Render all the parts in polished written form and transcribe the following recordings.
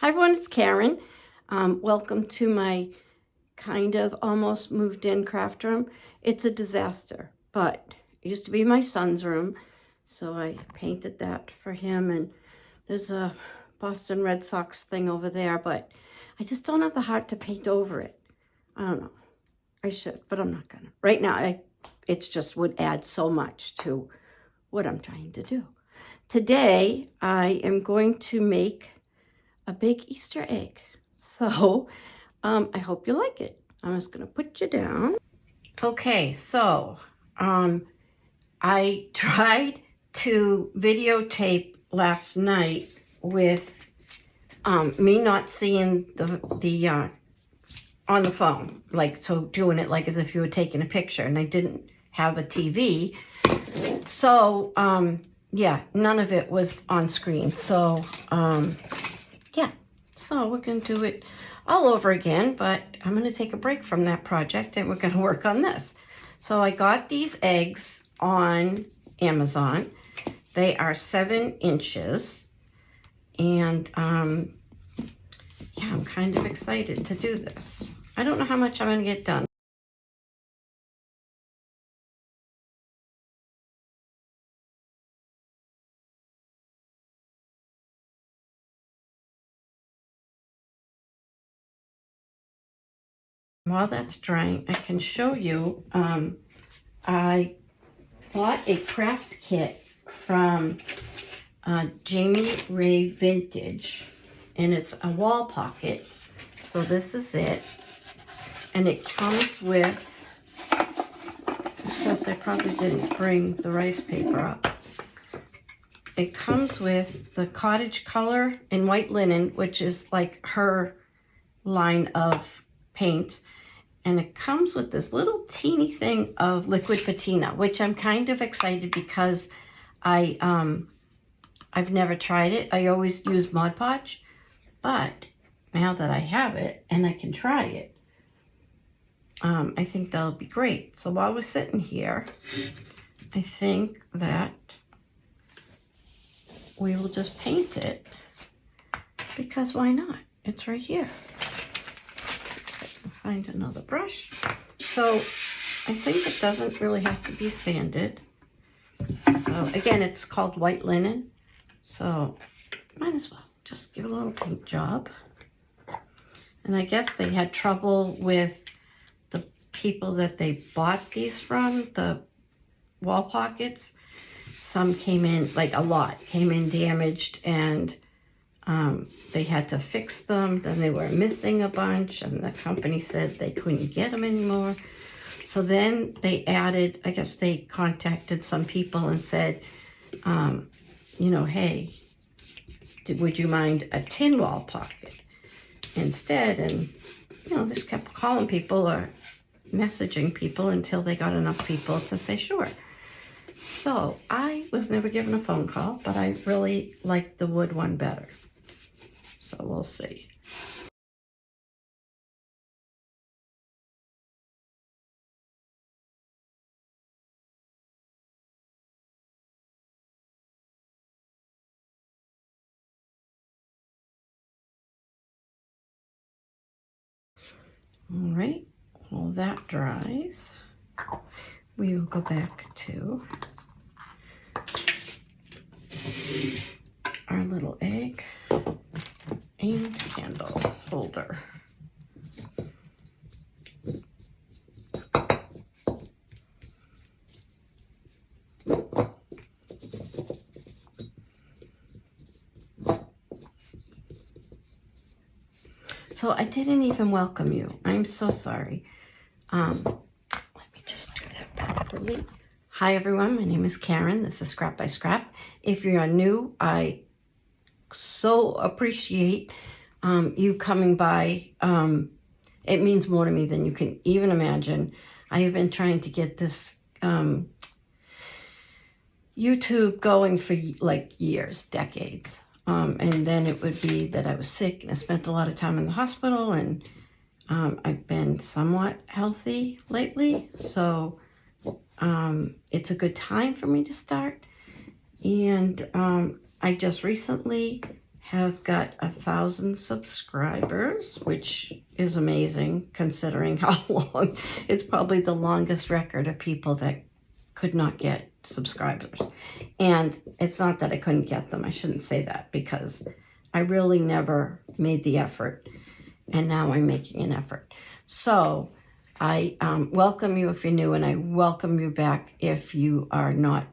Hi everyone, it's Karen. Welcome to my kind of almost moved in craft room. It's a disaster, but it used to be my son's room, so I painted that for him, and there's a Boston Red Sox thing over there, but I just don't have the heart to paint over it. I don't know. I should, but I'm not gonna. Right now, it just would add so much to what I'm trying to do. Today, I am going to make a big Easter egg. So I hope you like it. I'm just going to put you down. Okay, so I tried to videotape last night with me not seeing the on the phone, like, so doing it like as if you were taking a picture, and I didn't have a TV. So yeah, none of it was on screen. So yeah, so we're going to do it all over again, but I'm going to take a break from that project and we're going to work on this. So I got these eggs on Amazon. They are 7 inches, and yeah, I'm kind of excited to do this. I don't know how much I'm going to get done. While that's drying, I can show you, I bought a craft kit from Jamie Ray Vintage, and it's a wall pocket. So this is it, and it comes with, because I probably didn't bring the rice paper up, it comes with the cottage color and white linen, which is like her line of paint. And it comes with this little teeny thing of liquid patina, which I'm kind of excited because I've never tried it. I always use Mod Podge, but now that I have it and I can try it, I think that'll be great. So while we're sitting here, I think that we will just paint it, because why not? It's right here. Find another brush. So I think it doesn't really have to be sanded. So again, it's called white linen, so might as well just give it a little paint job. And I guess they had trouble with the people that they bought these from, the wall pockets. Some came in, like a lot came in damaged, and they had to fix them. Then they were missing a bunch, and the company said they couldn't get them anymore. So then they added, I guess they contacted some people and said, you know, hey, would you mind a tin wall pocket instead? And, you know, just kept calling people or messaging people until they got enough people to say sure. So I was never given a phone call, but I really liked the wood one better. So we'll see. All right, while that dries, we will go back to our little egg and candle holder. So I didn't even welcome you. I'm so sorry. Let me just do that properly. Hi everyone, my name is Karen. This is Scrap by Scrap. If you're new, I so appreciate you coming by. It means more to me than you can even imagine. I have been trying to get this YouTube going for like years, decades. And then it would be that I was sick and I spent a lot of time in the hospital, and I've been somewhat healthy lately. So it's a good time for me to start. And I just recently have got 1,000 subscribers, which is amazing considering how long. It's probably the longest record of people that could not get subscribers. And it's not that I couldn't get them. I shouldn't say that, because I really never made the effort, and now I'm making an effort. So I welcome you if you're new, and I welcome you back if you are not,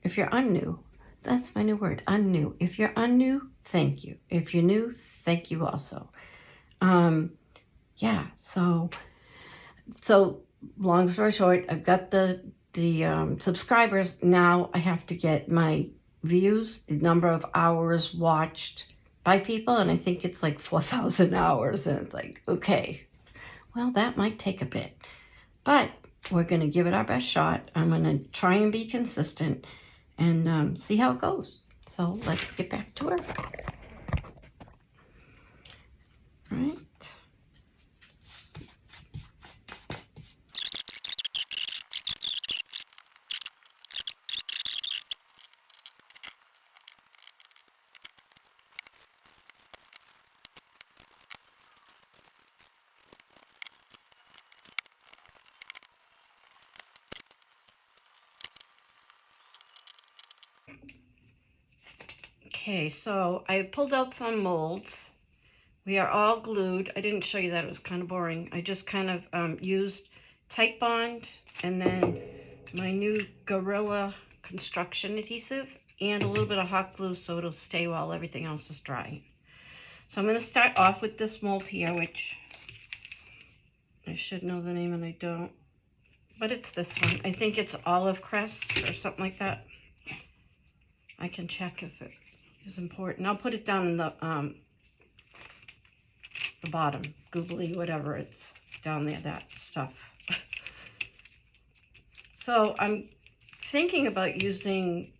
if you're unnew. That's my new word, unnew. If you're unnew, thank you. If you're new, thank you also. Yeah, so long story short, I've got the subscribers. Now I have to get my views, the number of hours watched by people, and I think it's like 4,000 hours, and it's like, okay, well, that might take a bit, but we're going to give it our best shot. I'm going to try and be consistent and see how it goes. So let's get back to work. All right. Okay, so I pulled out some molds. We are all glued. I didn't show you that, it was kind of boring. I just kind of used Tight Bond and then my new Gorilla construction adhesive and a little bit of hot glue so it'll stay while everything else is drying. So I'm going to start off with this mold here, which I should know the name and I don't. But it's this one. I think it's Olive Crest or something like that. I can check if it is important. I'll put it down in the bottom, googly, whatever, it's down there, that stuff. So I'm thinking about using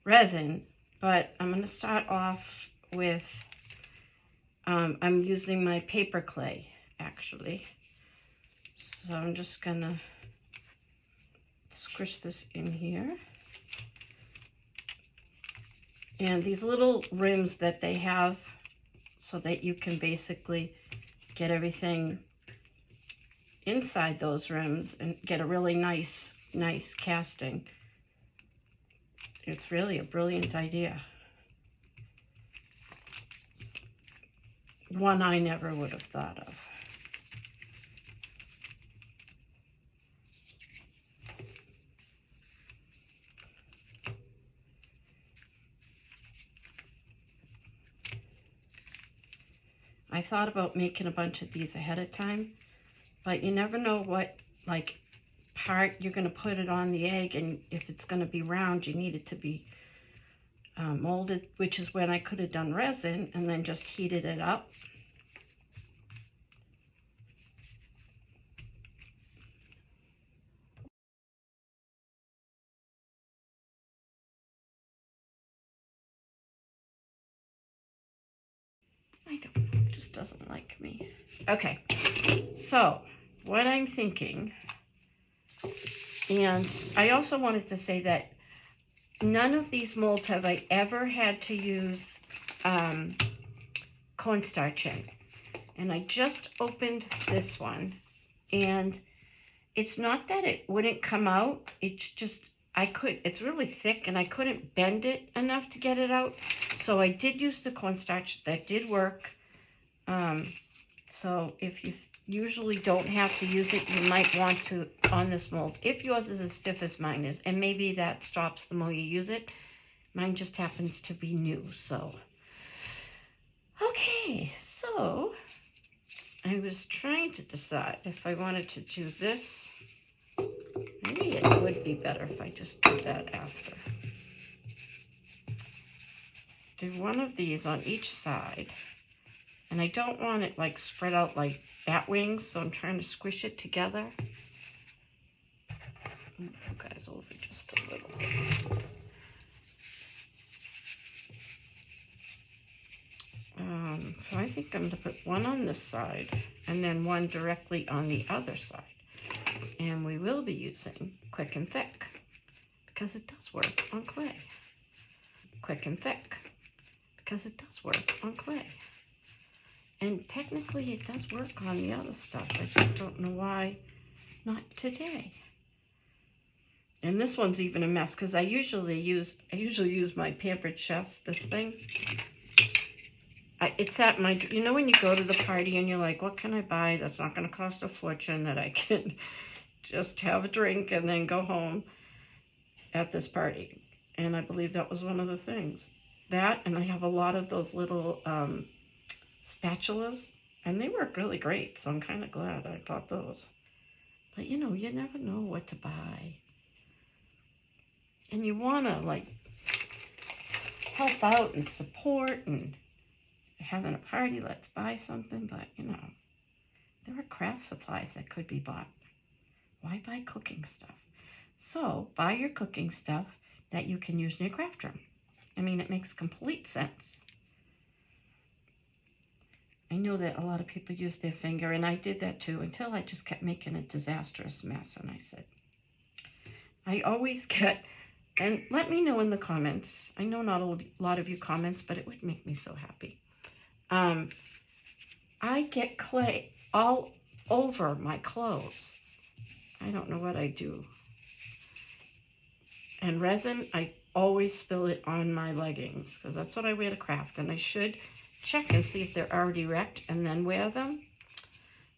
resin, but I'm going to start off with, I'm using my paper clay, actually. So I'm just going to squish this in here. And these little rims that they have so that you can basically get everything inside those rims and get a really nice casting. It's really a brilliant idea. One I never would have thought of. I thought about making a bunch of these ahead of time, but you never know what, like, part you're going to put it on the egg, and if it's going to be round, you need it to be molded, which is when I could have done resin and then just heated it up. I don't know, it just doesn't like me. Okay, so what I'm thinking, and I also wanted to say that none of these molds have I ever had to use cornstarch in. And I just opened this one, and it's not that it wouldn't come out, it's just it's really thick and I couldn't bend it enough to get it out. So I did use the cornstarch, that did work. So if you usually don't have to use it, you might want to on this mold. If yours is as stiff as mine is, and maybe that stops the more you use it. Mine just happens to be new, so. Okay, so I was trying to decide if I wanted to do this. Maybe it would be better if I just did that after. Do one of these on each side. And I don't want it like spread out like bat wings, so I'm trying to squish it together. Move you guys over just a little. So I think I'm going to put one on this side and then one directly on the other side. And we will be using Quick and Thick because it does work on clay. quick and thick, because it does work on clay. And technically it does work on the other stuff. I just don't know why not today. And this one's even a mess because I usually use my Pampered Chef, this thing. It's at my, you know when you go to the party and you're like, what can I buy that's not going to cost a fortune, that I can just have a drink and then go home at this party? And I believe that was one of the things. That, and I have a lot of those little spatulas, and they work really great, so I'm kind of glad I bought those. But you know, you never know what to buy. And you want to like help out and support, and having a party, let's buy something. But you know, there are craft supplies that could be bought. Why buy cooking stuff? So buy your cooking stuff that you can use in your craft room. I mean, it makes complete sense. I know that a lot of people use their finger, and I did that too, until I just kept making a disastrous mess. And I said, I always get, and let me know in the comments. I know not a lot of you comments, but it would make me so happy. I get clay all over my clothes. I don't know what I do. And resin, I always spill it on my leggings, because that's what I wear to craft. And I should check and see if they're already wrecked and then wear them.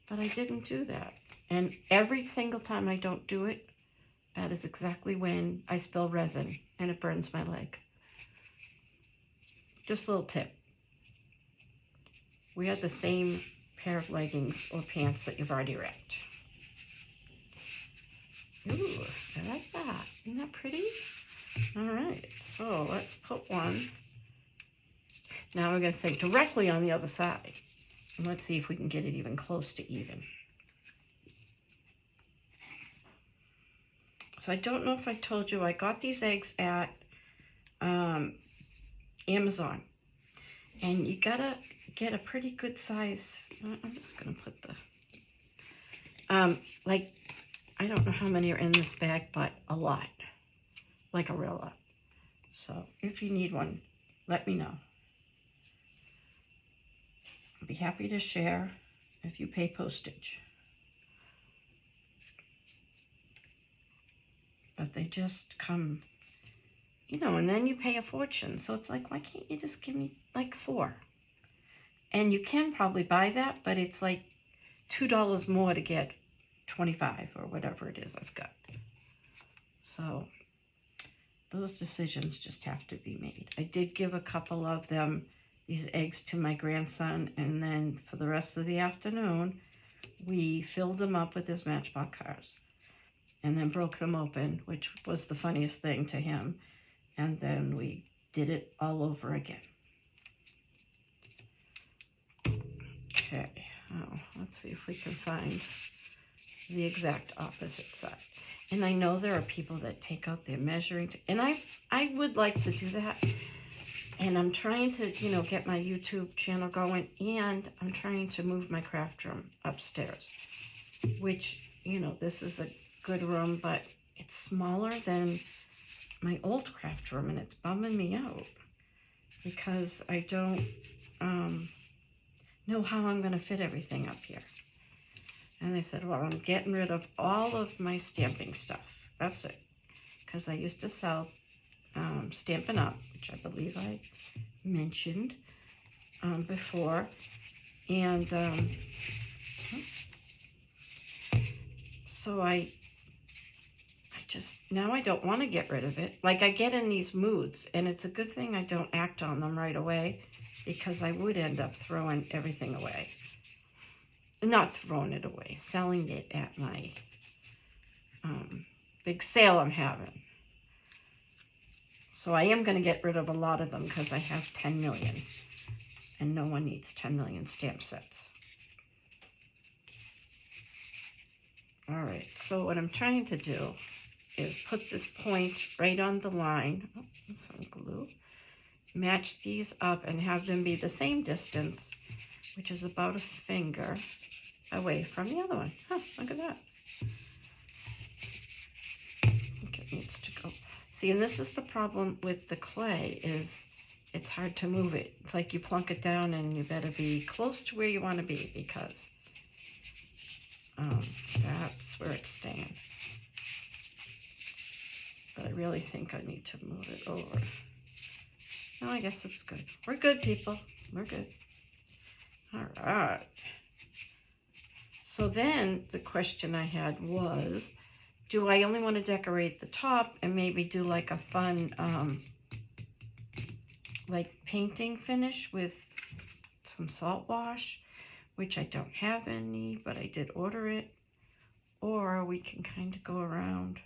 But I didn't do that. And every single time I don't do it, that is exactly when I spill resin and it burns my leg. Just a little tip. Wear the same pair of leggings or pants that you've already wrecked. Ooh, I like that. Isn't that pretty? All right, so let's put one. Now we're going to say directly on the other side. And let's see if we can get it even close to even. So I don't know if I told you, I got these eggs at Amazon. And you gotta get a pretty good size. I'm just going to put the, like, I don't know how many are in this bag, but a lot. Like a real lot. So if you need one, let me know. I'd be happy to share if you pay postage. But they just come, you know, and then you pay a fortune. So it's like, why can't you just give me like 4? And you can probably buy that, but it's like $2 more to get 25 or whatever it is I've got. So those decisions just have to be made. I did give a couple of them, these eggs, to my grandson, and then for the rest of the afternoon, we filled them up with his Matchbox cars and then broke them open, which was the funniest thing to him. And then we did it all over again. Okay, oh, let's see if we can find the exact opposite side. And I know there are people that take out their measuring, and I would like to do that. And I'm trying to, you know, get my YouTube channel going, and I'm trying to move my craft room upstairs, which, you know, this is a good room, but it's smaller than my old craft room, and it's bumming me out because I don't know how I'm going to fit everything up here. And they said, well, I'm getting rid of all of my stamping stuff. That's it. Because I used to sell Stampin' Up, which I believe I mentioned before. And so I just, now I don't want to get rid of it. Like, I get in these moods, and it's a good thing I don't act on them right away, because I would end up throwing everything away. Not throwing it away, selling it at my big sale I'm having. So I am going to get rid of a lot of them because I have 10 million. And no one needs 10 million stamp sets. All right, so what I'm trying to do is put this point right on the line. Oh, some glue. Match these up and have them be the same distance, which is about a finger away from the other one. Huh, look at that. I think it needs to go. See, and this is the problem with the clay, is it's hard to move it. It's like you plunk it down and you better be close to where you want to be, because that's where it's staying. But I really think I need to move it over. No, I guess it's good. We're good, people. We're good. All right. So then the question I had was, do I only want to decorate the top and maybe do like a fun, like painting finish with some salt wash, which I don't have any, but I did order it. Or we can kind of go around.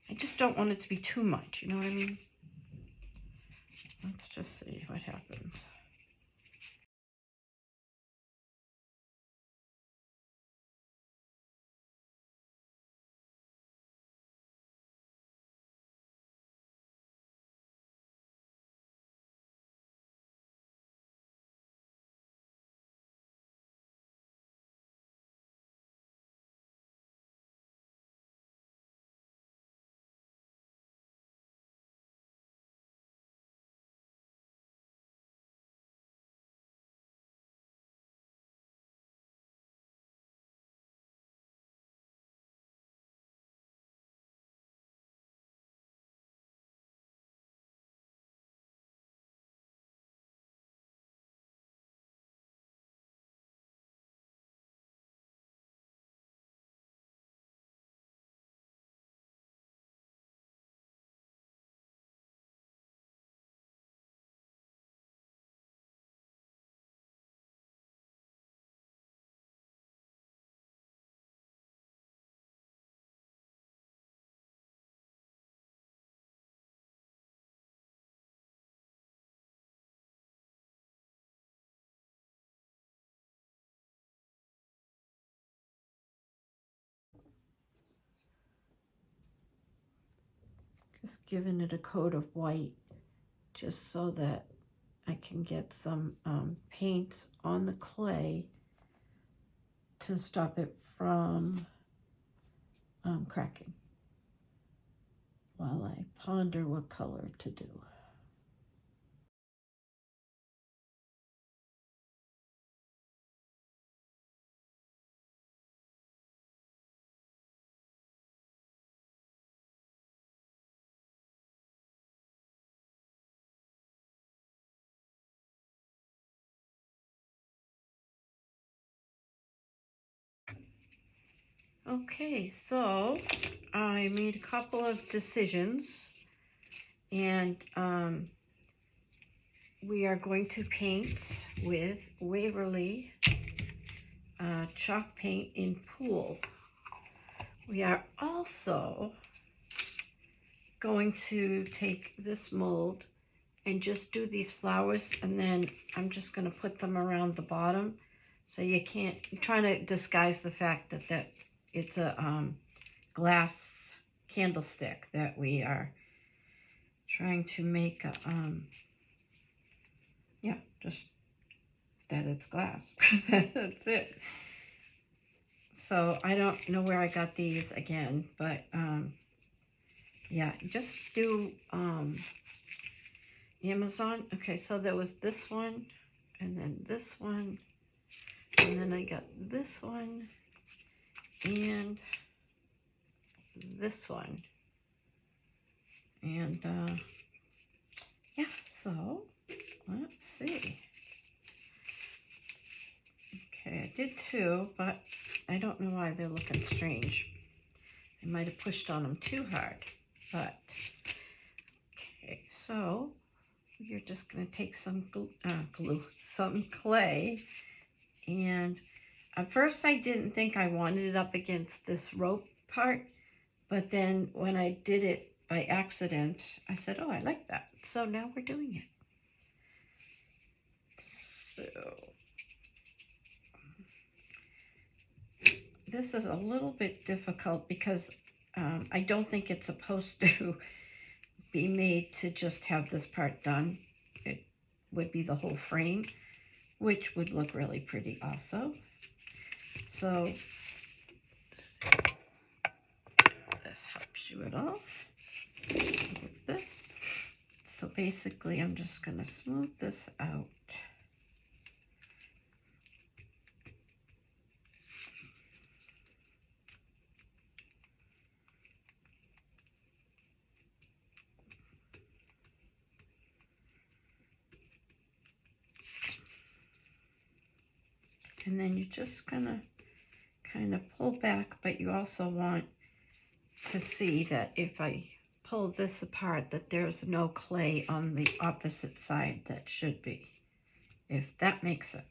I just don't want it to be too much, you know what I mean? Let's just see what happens. Just giving it a coat of white just so that I can get some paint on the clay to stop it from cracking while I ponder what color to do. Okay, so I made a couple of decisions, and we are going to paint with Waverly chalk paint in Pool. We are also going to take this mold and just do these flowers, and then I'm just going to put them around the bottom, so you can't, I'm trying to disguise the fact that it's a glass candlestick that we are trying to make a, yeah, just that it's glass. That's it. So I don't know where I got these again, but yeah, just do Amazon. Okay, so there was this one, and then this one, and then I got this one, and this one. And yeah, so let's see. Okay, I did two, but I don't know why they're looking strange. I might have pushed on them too hard, but okay, so you're just going to take some some clay, and at first I didn't think I wanted it up against this rope part, but then when I did it by accident, I said, oh, I like that. So now we're doing it. So this is a little bit difficult because I don't think it's supposed to be made to just have this part done. It would be the whole frame, which would look really pretty also. So this helps you at all. basically I'm just going to smooth this out. And then you're just gonna kind of pull back, but you also want to see that if I pull this apart, that there's no clay on the opposite side that should be, if that makes sense.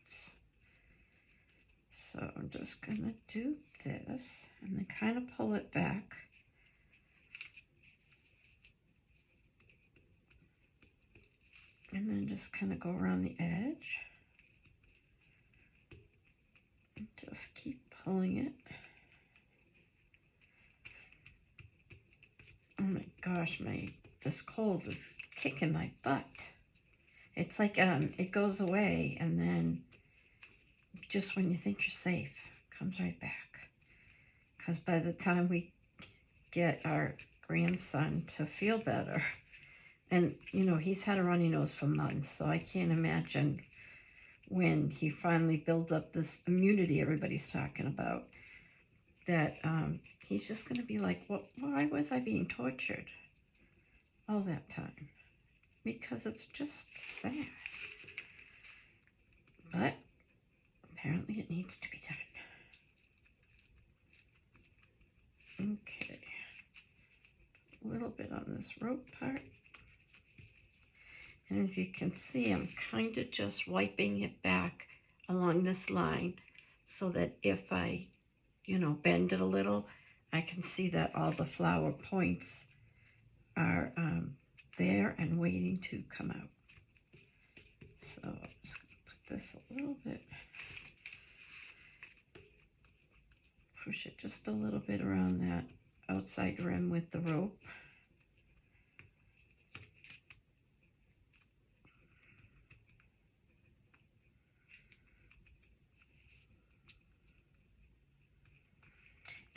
So I'm just gonna do this and then kind of pull it back. And then just kind of go around the edge. And just keep pulling it. Oh my gosh, this cold is kicking my butt. It's like it goes away and then just when you think you're safe, it comes right back. Because by the time we get our grandson to feel better, and you know, he's had a runny nose for months, so I can't imagine when he finally builds up this immunity everybody's talking about, that he's just going to be like, why was I being tortured all that time? Because it's just sad. But apparently it needs to be done. Okay. A little bit on this rope part. And as you can see, I'm kind of just wiping it back along this line so that if I, you know, bend it a little, I can see that all the flower points are there and waiting to come out. So I'm just going to put this a little bit, push it just a little bit around that outside rim with the rope.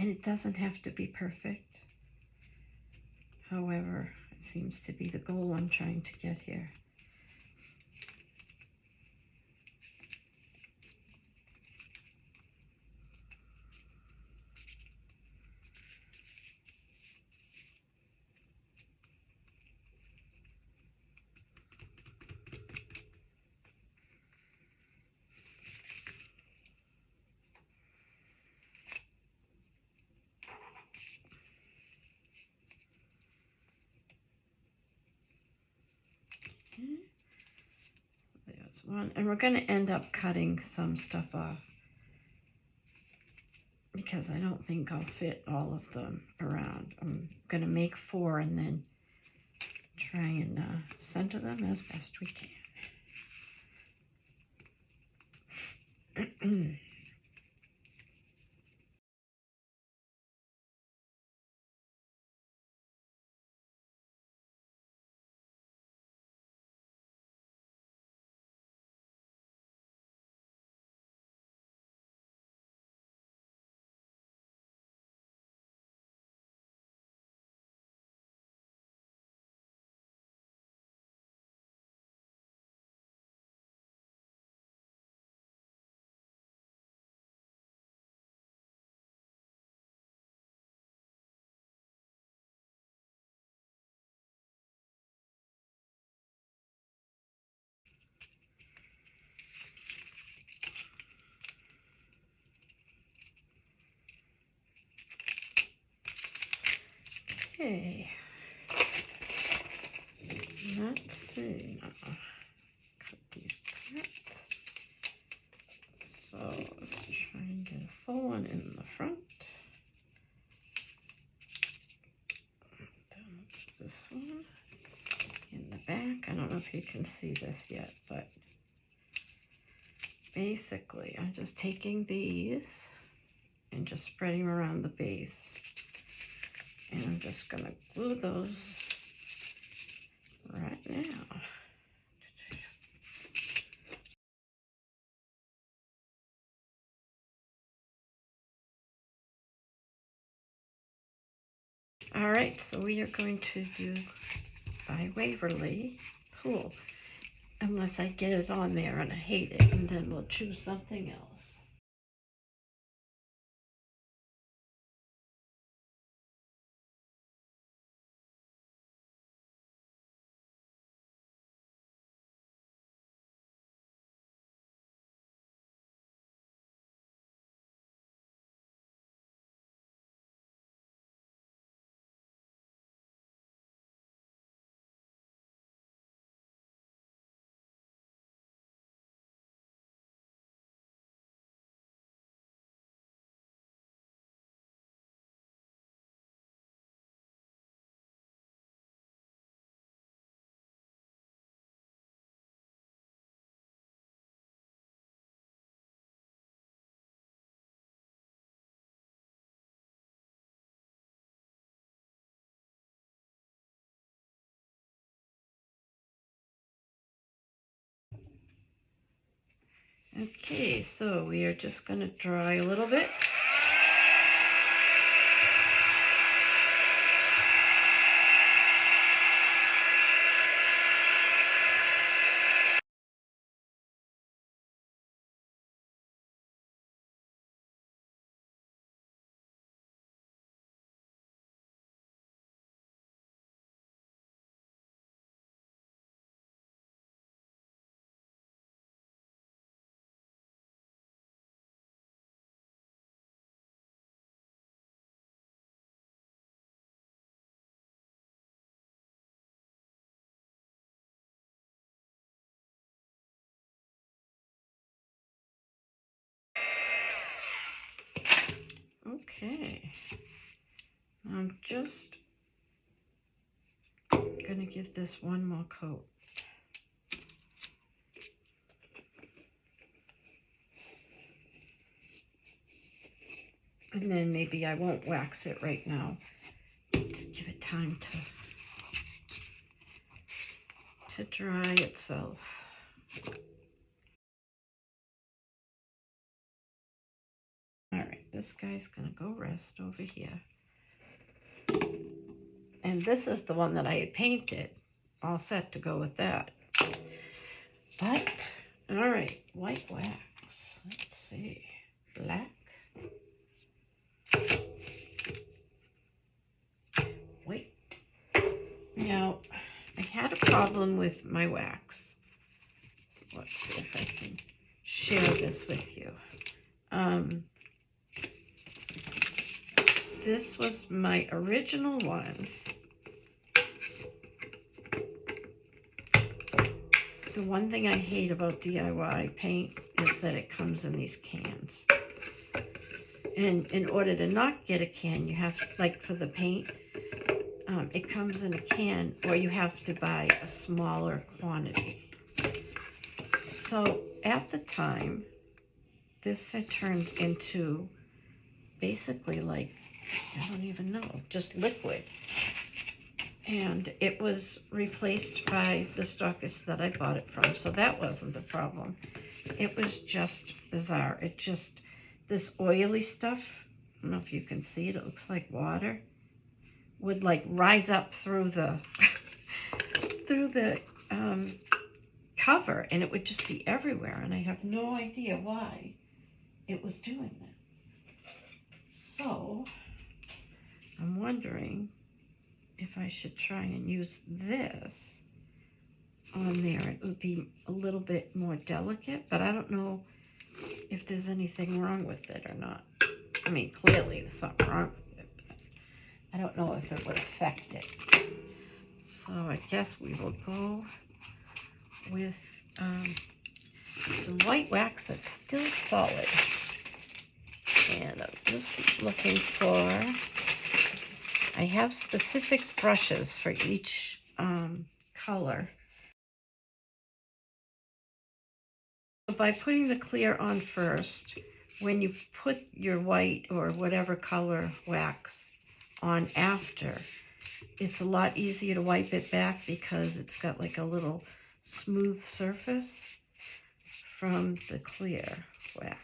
And it doesn't have to be perfect. However, it seems to be the goal I'm trying to get here. There's one, and we're going to end up cutting some stuff off because I don't think I'll fit all of them around. I'm going to make 4 and then try and center them as best we can. Okay, let's see, cut these back. So let's try and get a full one in the front. Then this one in the back. I don't know if you can see this yet, but basically I'm just taking these and just spreading them around the base. And I'm just going to glue those right now. All right, so we are going to do by Waverly cool. Unless I get it on there and I hate it, and then we'll choose something else. Okay, so we are just going to dry a little bit. Okay, I'm just going to give this one more coat. And then maybe I won't wax it right now. Just give it time to dry itself. All right, this guy's gonna go rest over here. And this is the one that I had painted, all set to go with that. But, all right, white wax. Let's see, black. White. Now, I had a problem with my wax. Let's see if I can share this with you. This was my original one. The one thing I hate about DIY paint is that it comes in these cans. And in order to not get a can, you have, like for the paint, it comes in a can, or you have to buy a smaller quantity. So at the time, this had turned into basically like, I don't even know, just liquid. And it was replaced by the stockist that I bought it from, so that wasn't the problem. It was just bizarre. It just, this oily stuff, I don't know if you can see it, it looks like water, would like rise up through the through the cover, and it would just be everywhere, and I have no idea why it was doing that. So I'm wondering if I should try and use this on there. It would be a little bit more delicate, but I don't know if there's anything wrong with it or not. I mean, clearly there's something wrong with it, but I don't know if it would affect it. So I guess we will go with the white wax that's still solid. And I'm just looking for, I have specific brushes for each color. By putting the clear on first, when you put your white or whatever color wax on after, it's a lot easier to wipe it back because it's got like a little smooth surface from the clear wax.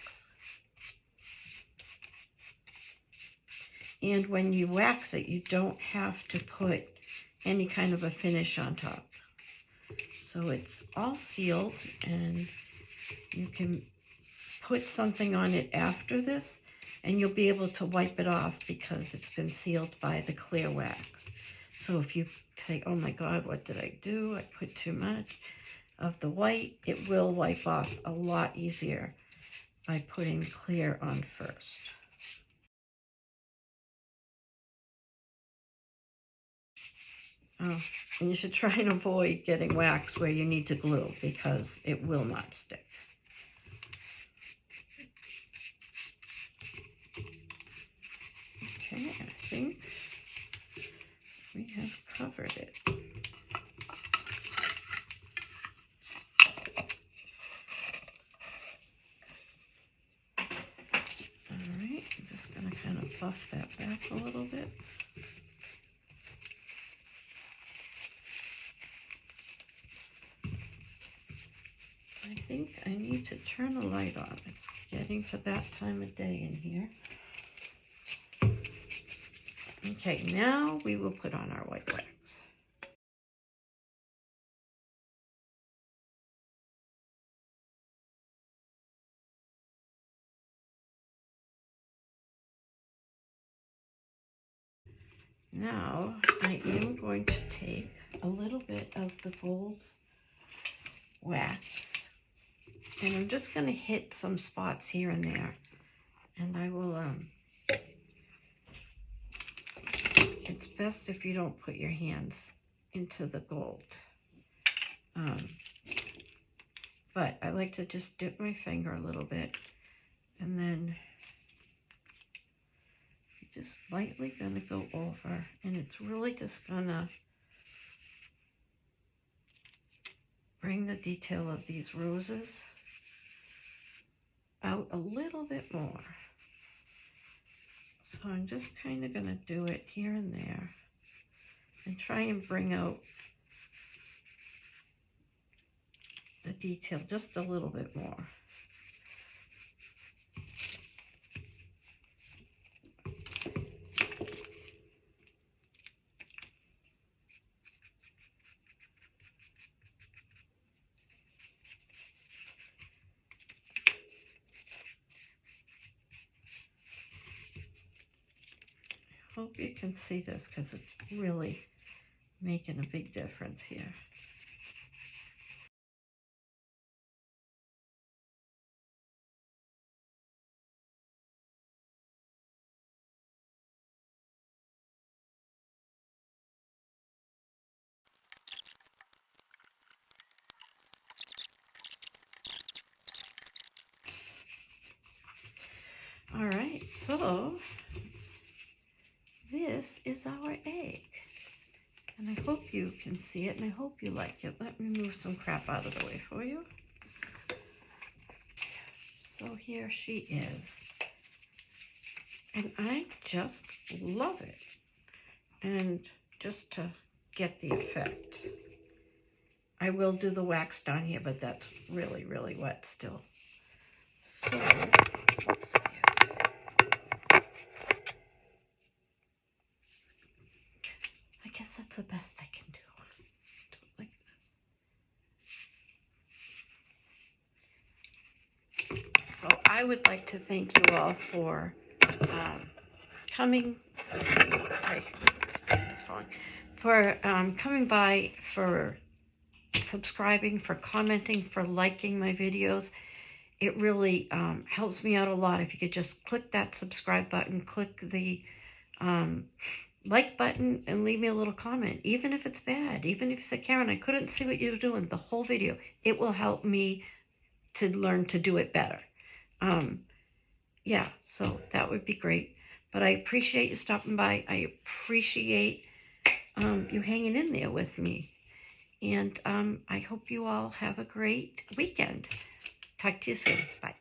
And when you wax it, you don't have to put any kind of a finish on top. So it's all sealed, and you can put something on it after this, and you'll be able to wipe it off because it's been sealed by the clear wax. So if you say, oh my God, what did I do? I put too much of the white, it will wipe off a lot easier by putting clear on first. Oh, and you should try and avoid getting wax where you need to glue because it will not stick. Okay, I think we have covered it. All right, I'm just going to kind of buff that back a little bit. I think I need to turn the light on. It's getting to that time of day in here. Okay, now we will put on our white wax. Now I am going to take a little bit of the gold wax, and I'm just going to hit some spots here and there, and I will it's best if you don't put your hands into the gold, but I like to just dip my finger a little bit, and then you're just lightly going to go over, and it's really just going to bring the detail of these roses out a little bit more. So I'm just kind of going to do it here and there and try and bring out the detail just a little bit more. I hope you can see this because it's really making a big difference here. All right, so this is our egg, and I hope you can see it, and I hope you like it. Let me move some crap out of the way for you. So here she is, and I just love it. And just to get the effect, I will do the wax down here, but that's really, really wet still. So let's see. I guess that's the best I can do. Do it like this. So I would like to thank you all for coming. For coming by, for subscribing, for commenting, for liking my videos. It really helps me out a lot. If you could just click that subscribe button, click the like button, and leave me a little comment, even if it's bad, even if you say, Karen, I couldn't see what you were doing the whole video. It will help me to learn to do it better. Yeah, so that would be great. But I appreciate you stopping by. I appreciate you hanging in there with me. And I hope you all have a great weekend. Talk to you soon. Bye.